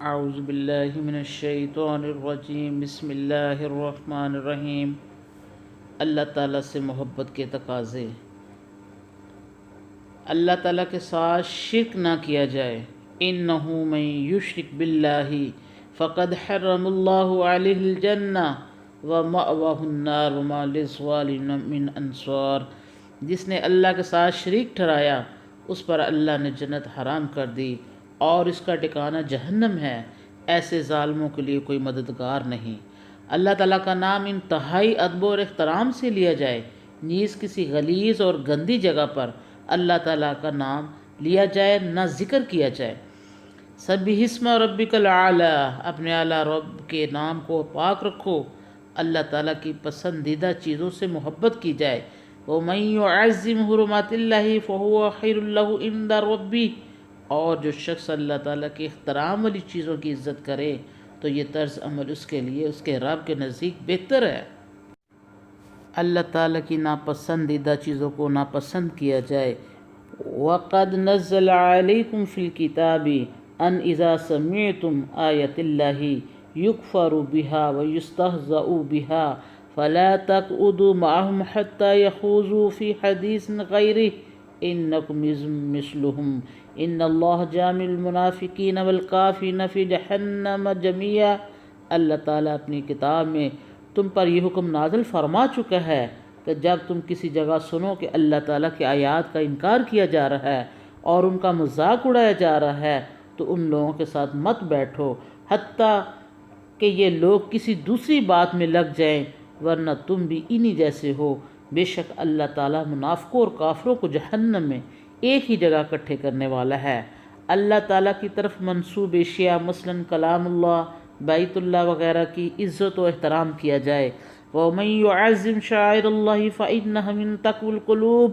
اعوذ باللہ من الشیطان الرجیم، بسم اللہ الرحمن الرحیم۔ اللہ تعالیٰ سے محبت کے تقاضے۔ اللہ تعالیٰ کے ساتھ شرک نہ کیا جائے۔ انہ من یشرک باللہ فقد حرم اللہ علیہ الجنہ ومأواہ النار وما للظالمین من انصار۔ جس نے اللہ کے ساتھ شریک ٹھہرایا اس پر اللہ نے جنت حرام کر دی اور اس کا ٹھکانہ جہنم ہے، ایسے ظالموں کے لیے کوئی مددگار نہیں۔ اللہ تعالیٰ کا نام انتہائی ادب اور احترام سے لیا جائے، نیز کسی غلیظ اور گندی جگہ پر اللہ تعالیٰ کا نام لیا جائے نہ ذکر کیا جائے۔ سبح اسم ربک الاعلی، اپنے اعلیٰ رب کے نام کو پاک رکھو۔ اللہ تعالیٰ کی پسندیدہ چیزوں سے محبت کی جائے۔ وَمَن يُعَظِّمْ حُرُمَاتِ اللَّهِ فَهُوَ خَيْرٌ لَهُ عِندَ رَبِّهِ، اور جو شخص اللہ تعالیٰ کی احترام والی چیزوں کی عزت کرے تو یہ طرز عمل اس کے لیے اس کے رب کے نزدیک بہتر ہے۔ اللہ تعالیٰ کی ناپسندیدہ چیزوں کو ناپسند کیا جائے۔ وَقَدْ نَزَّلَ عَلَيْكُمْ فِي الْكِتَابِ أَنْ إِذَا سَمِعْتُمْ آيَاتِ اللَّهِ يُكْفَرُ بِهَا وَيُسْتَهْزَأُ بِهَا فَلَا تَقْعُدُوا مَعَهُمْ حَتَّى يَخُوضُوا فِي حَدِيثٍ غَيْرِهِ إِنَّكُمْ مِثْلُهُمْ إِنَّ اللَّهَ جَامِعُ الْمُنَافِقِينَ وَالْكَافِرِينَ فِي جَهَنَّمَ جَمِيعًا۔ اللہ تعالیٰ اپنی کتاب میں تم پر یہ حکم نازل فرما چکا ہے کہ جب تم کسی جگہ سنو کہ اللہ تعالیٰ کی آیات کا انکار کیا جا رہا ہے اور ان کا مذاق اڑایا جا رہا ہے تو ان لوگوں کے ساتھ مت بیٹھو حتیٰ کہ یہ لوگ کسی دوسری بات میں لگ جائیں، ورنہ تم بھی انہی جیسے ہو۔ بے شک اللہ تعالیٰ منافقوں اور کافروں کو جہنم میں ایک ہی جگہ اکٹھے کرنے والا ہے۔ اللہ تعالیٰ کی طرف منسوب اشیاء مثلاً کلام اللہ، بیت اللہ وغیرہ کی عزت و احترام کیا جائے۔ وَمَن يُعَظِّمْ شَعَائِرَ اللَّهِ فَإِنَّهَا مِن تَقْوَى الْقُلُوبِ،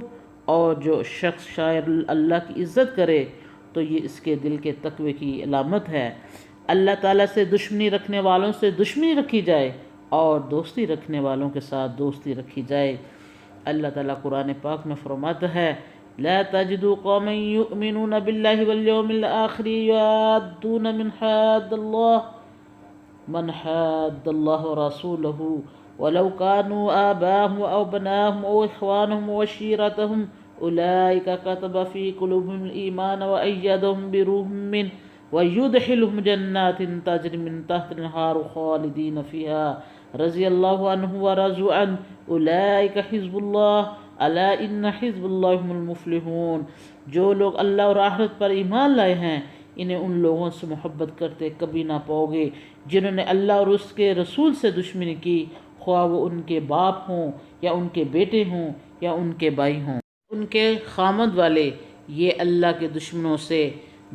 اور جو شخص شاعر اللہ کی عزت کرے تو یہ اس کے دل کے تقوی کی علامت ہے۔ اللہ تعالیٰ سے دشمنی رکھنے والوں سے دشمنی رکھی جائے اور دوستی رکھنے والوں کے ساتھ دوستی رکھی جائے۔ اللہ تعالیٰ قرآن پاک میں فرماتا ہے لا تجد قوما يؤمنون بالله واليوم الآخر يوادون من حاد الله ورسوله ولو كانوا آباءهم أو أبناءهم أو إخوانهم وعشيرتهم أولئك كتب في قلوبهم الإيمان وأيدهم بروح منه ويدخلهم جنات تجري من تحت الأنهار خالدين فيها رضي الله عنه ورضوا عنه أولئك حزب الله الا ان حزب اللہ هم المفلحون۔ جو لوگ اللہ اور آخرت پر ایمان لائے ہیں انہیں ان لوگوں سے محبت کرتے کبھی نہ پاؤ گے جنہوں نے اللہ اور اس کے رسول سے دشمنی کی، خواہ وہ ان کے باپ ہوں یا ان کے بیٹے ہوں یا ان کے بھائی ہوں، ان کے خامد والے۔ یہ اللہ کے دشمنوں سے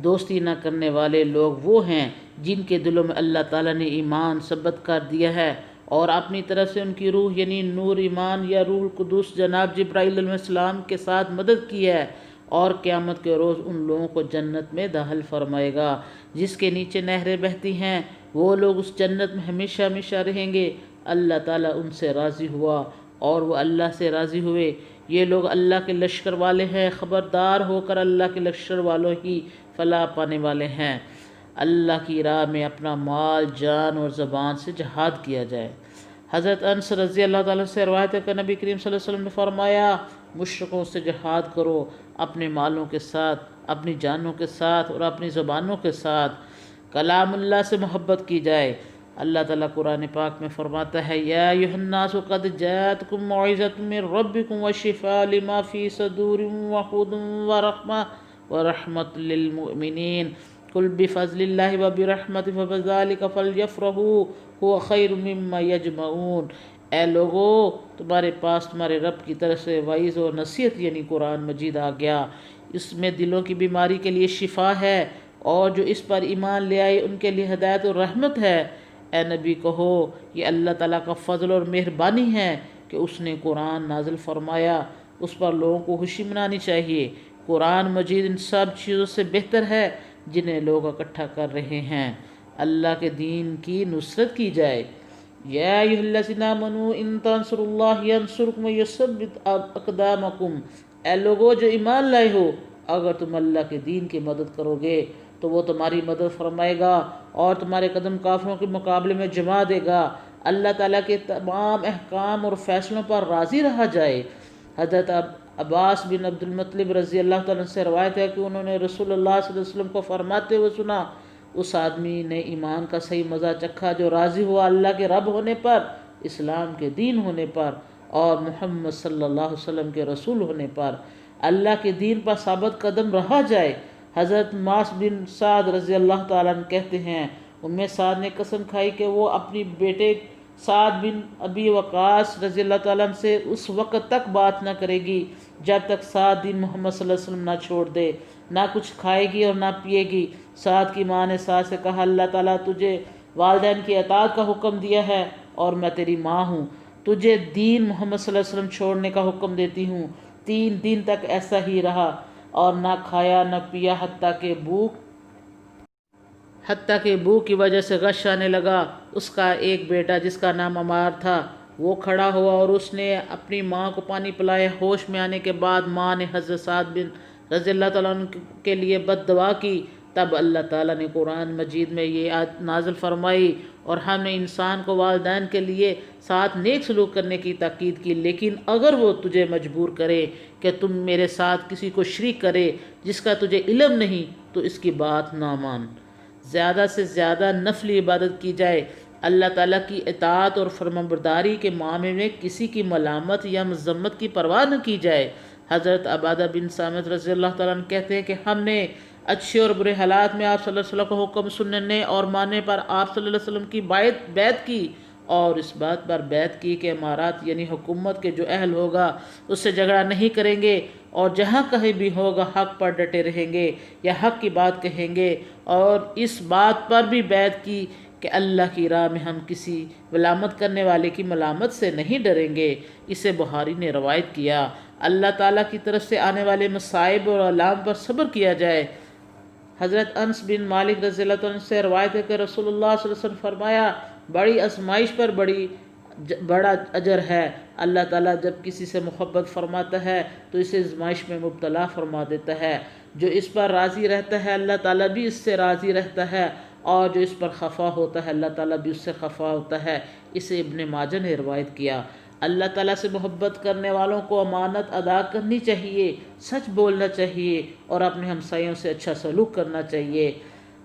دوستی نہ کرنے والے لوگ وہ ہیں جن کے دلوں میں اللہ تعالیٰ نے ایمان ثبت کر دیا ہے اور اپنی طرف سے ان کی روح یعنی نور ایمان یا روح القدس جناب جبرائیل علیہ السلام کے ساتھ مدد کی ہے، اور قیامت کے روز ان لوگوں کو جنت میں داخل فرمائے گا جس کے نیچے نہریں بہتی ہیں۔ وہ لوگ اس جنت میں ہمیشہ ہمیشہ رہیں گے۔ اللہ تعالیٰ ان سے راضی ہوا اور وہ اللہ سے راضی ہوئے۔ یہ لوگ اللہ کے لشکر والے ہیں، خبردار ہو کر اللہ کے لشکر والوں ہی فلاح پانے والے ہیں۔ اللہ کی راہ میں اپنا مال، جان اور زبان سے جہاد کیا جائے۔ حضرت انس رضی اللہ تعالیٰ سے روایت ہے کہ نبی کریم صلی اللہ علیہ وسلم نے فرمایا مشرکوں سے جہاد کرو، اپنے مالوں کے ساتھ، اپنی جانوں کے ساتھ اور اپنی زبانوں کے ساتھ۔ کلام اللہ سے محبت کی جائے۔ اللہ تعالیٰ قرآن پاک میں فرماتا ہے یا ایھا الناس قد جاءتکم موعظۃ من ربکم وشفاء لما فی صدور وہدی ورحمۃ للمؤمنین قل بفضل اللہ وبرحمتہ فبذلک فلیفرحوا هو خیر مما یجمعون۔ اے لوگو، تمہارے پاس تمہارے رب کی طرف سے وعظ و نصیحت یعنی قرآن مجید آ گیا، اس میں دلوں کی بیماری کے لیے شفا ہے اور جو اس پر ایمان لے آئے ان کے لیے ہدایت و رحمت ہے۔ اے نبی کہو یہ اللہ تعالیٰ کا فضل اور مہربانی ہے کہ اس نے قرآن نازل فرمایا، اس پر لوگوں کو خوشی منانی چاہیے۔ قرآن مجید ان سب چیزوں سے بہتر ہے جنہیں لوگ اکٹھا کر رہے ہیں۔ اللہ کے دین کی نصرت کی جائے۔ یا ایھا الذین آمنوا ان تنصروا اللہ ینصرکم ویثبت اقدامکم۔ اے لوگو جو ایمان لائے ہو، اگر تم اللہ کے دین کی مدد کرو گے تو تو وہ تمہاری مدد فرمائے گا اور تمہارے قدم کافروں کے مقابلے میں جما دے گا۔ اللہ تعالیٰ کے تمام احکام اور فیصلوں پر راضی رہا جائے۔ حضرت عباس بن عبد المطلب رضی اللہ تعالیٰ سے روایت ہے کہ انہوں نے رسول اللہ صلی اللہ علیہ وسلم کو فرماتے ہوئے سنا، اس آدمی نے ایمان کا صحیح مزہ چکھا جو راضی ہوا اللہ کے رب ہونے پر، اسلام کے دین ہونے پر اور محمد صلی اللہ علیہ وسلم کے رسول ہونے پر۔ اللہ کے دین پر ثابت قدم رہا جائے۔ حضرت معاذ بن سعد رضی اللہ تعالیٰ عنہ کہتے ہیں، سعد نے قسم کھائی کہ وہ اپنی بیٹے سعد بن ابی وقاص رضی اللہ تعالیٰ عنہ سے اس وقت تک بات نہ کرے گی جب تک سعد دین محمد صلی اللہ علیہ وسلم نہ چھوڑ دے، نہ کچھ کھائے گی اور نہ پیے گی۔ سعد کی ماں نے سعد سے کہا، اللہ تعالیٰ تجھے والدین کی اطاعت کا حکم دیا ہے اور میں تیری ماں ہوں، تجھے دین محمد صلی اللہ علیہ وسلم چھوڑنے کا حکم دیتی ہوں۔ 3 دن تک ایسا ہی رہا اور نہ کھایا نہ پیا، حتیٰ کہ بھوک کی وجہ سے غش آنے لگا۔ اس کا ایک بیٹا جس کا نام عمار تھا وہ کھڑا ہوا اور اس نے اپنی ماں کو پانی پلایا۔ ہوش میں آنے کے بعد ماں نے حضرت سعد بن رضی اللہ تعالیٰ عنہ کے لیے بد دعا کی۔ تب اللہ تعالیٰ نے قرآن مجید میں یہ آیت نازل فرمائی، اور ہم نے انسان کو والدین کے لیے ساتھ نیک سلوک کرنے کی تاکید کی، لیکن اگر وہ تجھے مجبور کرے کہ تم میرے ساتھ کسی کو شریک کرے جس کا تجھے علم نہیں تو اس کی بات نہ مان۔ زیادہ سے زیادہ نفلی عبادت کی جائے۔ اللہ تعالیٰ کی اطاعت اور فرمانبرداری کے معاملے میں کسی کی ملامت یا مذمت کی پرواہ نہ کی جائے۔ حضرت عبادہ بن صامت رضی اللہ تعالیٰ عنہ کہتے ہیں کہ ہم نے اچھے اور برے حالات میں آپ صلی اللہ علیہ وسلم کا حکم سننے اور ماننے پر آپ صلی اللہ علیہ وسلم کی بیعت کی، اور اس بات پر بیعت کی کہ امارات یعنی حکومت کے جو اہل ہوگا اس سے جھگڑا نہیں کریں گے، اور جہاں کہیں بھی ہوگا حق پر ڈٹے رہیں گے یا حق کی بات کہیں گے، اور اس بات پر بھی بیعت کی کہ اللہ کی راہ میں ہم کسی ملامت کرنے والے کی ملامت سے نہیں ڈریں گے۔ اسے بخاری نے روایت کیا۔ اللہ تعالیٰ کی طرف سے آنے والے مصائب اور علام پر صبر کیا جائے۔ حضرت انس بن مالک رضی اللہ عنہ سے روایت ہے کہ رسول اللہ صلی اللہ علیہ وسلم فرمایا، بڑی آزمائش پر بڑا اجر ہے۔ اللہ تعالیٰ جب کسی سے محبت فرماتا ہے تو اسے آزمائش میں مبتلا فرما دیتا ہے۔ جو اس پر راضی رہتا ہے اللہ تعالیٰ بھی اس سے راضی رہتا ہے، اور جو اس پر خفا ہوتا ہے اللہ تعالیٰ بھی اس سے خفا ہوتا ہے۔ اسے ابن ماجہ نے روایت کیا۔ اللہ تعالیٰ سے محبت کرنے والوں کو امانت ادا کرنی چاہیے، سچ بولنا چاہیے اور اپنے ہمسایوں سے اچھا سلوک کرنا چاہیے۔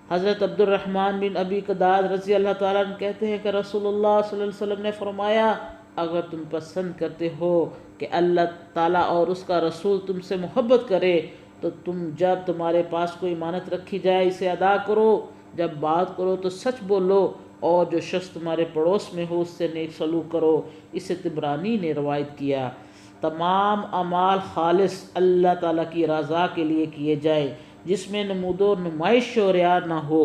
حضرت عبد الرحمن بن ابی قداد رضی اللہ تعالیٰ عنہ کہتے ہیں کہ رسول اللہ صلی اللہ علیہ وسلم نے فرمایا، اگر تم پسند کرتے ہو کہ اللہ تعالیٰ اور اس کا رسول تم سے محبت کرے تو تم جب تمہارے پاس کوئی امانت رکھی جائے اسے ادا کرو، جب بات کرو تو سچ بولو، اور جو شخص تمہارے پڑوس میں ہو اس سے نیک سلوک کرو۔ اسے طبرانی نے روایت کیا۔ تمام اعمال خالص اللہ تعالیٰ کی رضا کے لیے کیے جائے، جس میں نمود و نمائش و ریا نہ ہو۔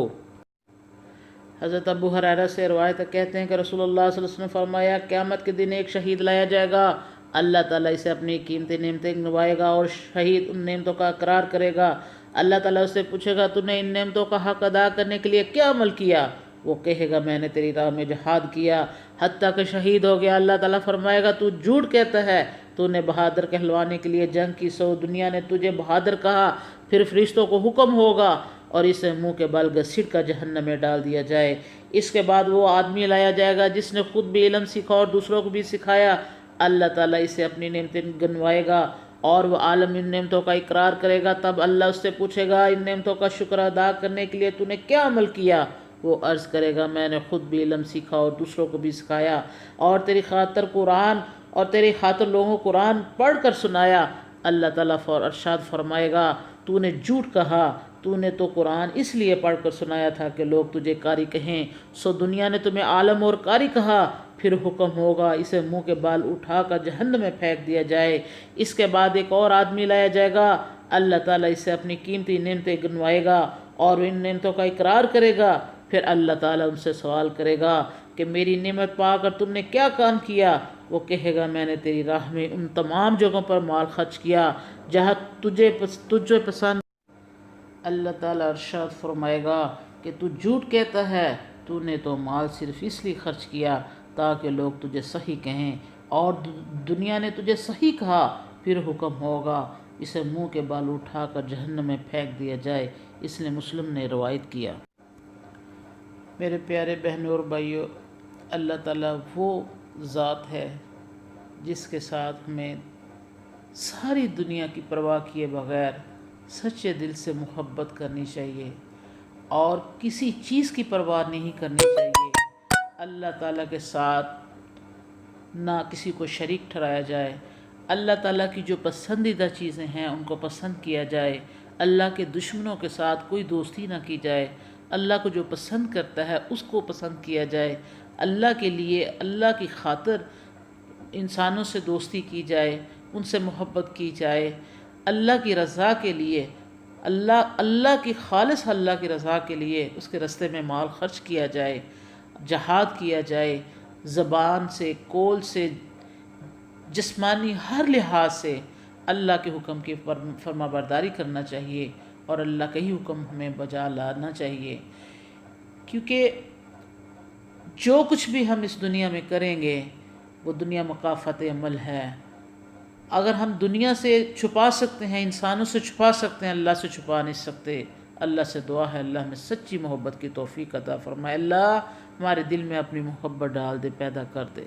حضرت ابو ہریرہ سے روایت کہتے ہیں کہ رسول اللہ صلی اللہ علیہ وسلم نے فرمایا، قیامت کے دن ایک شہید لایا جائے گا، اللہ تعالیٰ اسے اپنی قیمتی نعمتیں گنوائے گا اور شہید ان نعمتوں کا اقرار کرے گا۔ اللہ تعالیٰ اس سے پوچھے گا، تو نے ان نعمتوں کا حق ادا کرنے کے لیے کیا عمل کیا؟ وہ کہے گا، میں نے تیری راہ میں جہاد کیا حتیٰ کہ شہید ہو گیا۔ اللہ تعالیٰ فرمائے گا، تو جھوٹ کہتا ہے، تو نے بہادر کہلوانے کے لیے جنگ کی، سو دنیا نے تجھے بہادر کہا۔ پھر فرشتوں کو حکم ہوگا اور اسے منہ کے بل گھسیٹ کر جہنم میں ڈال دیا جائے۔ اس کے بعد وہ آدمی لایا جائے گا جس نے خود بھی علم سیکھا اور دوسروں کو بھی سکھایا۔ اللہ تعالیٰ اسے اپنی نعمتیں گنوائے گا اور وہ عالم ان نعمتوں کا اقرار کرے گا۔ تب اللہ اس سے پوچھے گا، ان نعمتوں کا شکر ادا کرنے کے لیے تو نے کیا عمل کیا؟ وہ عرض کرے گا، میں نے خود بھی علم سیکھا اور دوسروں کو بھی سکھایا، اور تیری خاطر لوگوں کو قرآن پڑھ کر سنایا۔ اللہ تعالیٰ ارشاد فرمائے گا، تو نے جھوٹ کہا، تو نے تو قرآن اس لیے پڑھ کر سنایا تھا کہ لوگ تجھے قاری کہیں، سو دنیا نے تمہیں عالم اور قاری کہا۔ پھر حکم ہوگا، اسے منہ کے بال اٹھا کر جہنم میں پھینک دیا جائے۔ اس کے بعد ایک اور آدمی لایا جائے گا، اللہ تعالیٰ اسے اپنی قیمتی نعمتیں گنوائے گا اور ان نعمتوں کا اقرار کرے گا۔ پھر اللہ تعالیٰ ان سے سوال کرے گا کہ میری نعمت پا کر تم نے کیا کام کیا؟ وہ کہے گا، میں نے تیری راہ میں ان تمام جگہوں پر مال خرچ کیا جہاں تجھے پسند۔ اللہ تعالیٰ ارشاد فرمائے گا کہ تو جھوٹ کہتا ہے، تو نے تو مال صرف اس لیے خرچ کیا تاکہ لوگ تجھے صحیح کہیں، اور دنیا نے تجھے صحیح کہا۔ پھر حکم ہوگا، اسے منہ کے بال اٹھا کر جہنم میں پھینک دیا جائے۔ اس نے مسلم نے روایت کیا۔ میرے پیارے بہنوں اور بھائیوں، اللہ تعالیٰ وہ ذات ہے جس کے ساتھ ہمیں ساری دنیا کی پرواہ کیے بغیر سچے دل سے محبت کرنی چاہیے اور کسی چیز کی پرواہ نہیں کرنی چاہیے۔ اللہ تعالیٰ کے ساتھ نہ کسی کو شریک ٹھہرایا جائے، اللہ تعالیٰ کی جو پسندیدہ چیزیں ہیں ان کو پسند کیا جائے، اللہ کے دشمنوں کے ساتھ کوئی دوستی نہ کی جائے، اللہ کو جو پسند کرتا ہے اس کو پسند کیا جائے، اللہ کے لیے اللہ کی خاطر انسانوں سے دوستی کی جائے، ان سے محبت کی جائے، اللہ کی رضا کے لیے، اللہ کی خالص اللہ کی رضا کے لیے اس کے راستے میں مال خرچ کیا جائے، جہاد کیا جائے، زبان سے، قول سے، جسمانی ہر لحاظ سے اللہ کے حکم کی فرما برداری کرنا چاہیے اور اللہ کا ہی حکم ہمیں بجا لانا چاہیے، کیونکہ جو کچھ بھی ہم اس دنیا میں کریں گے وہ دنیا مکافات عمل ہے۔ اگر ہم دنیا سے چھپا سکتے ہیں، انسانوں سے چھپا سکتے ہیں، اللہ سے چھپا نہیں سکتے۔ اللہ سے دعا ہے اللہ ہمیں سچی محبت کی توفیق عطا فرمائے، اللہ ہمارے دل میں اپنی محبت ڈال دے، پیدا کر دے۔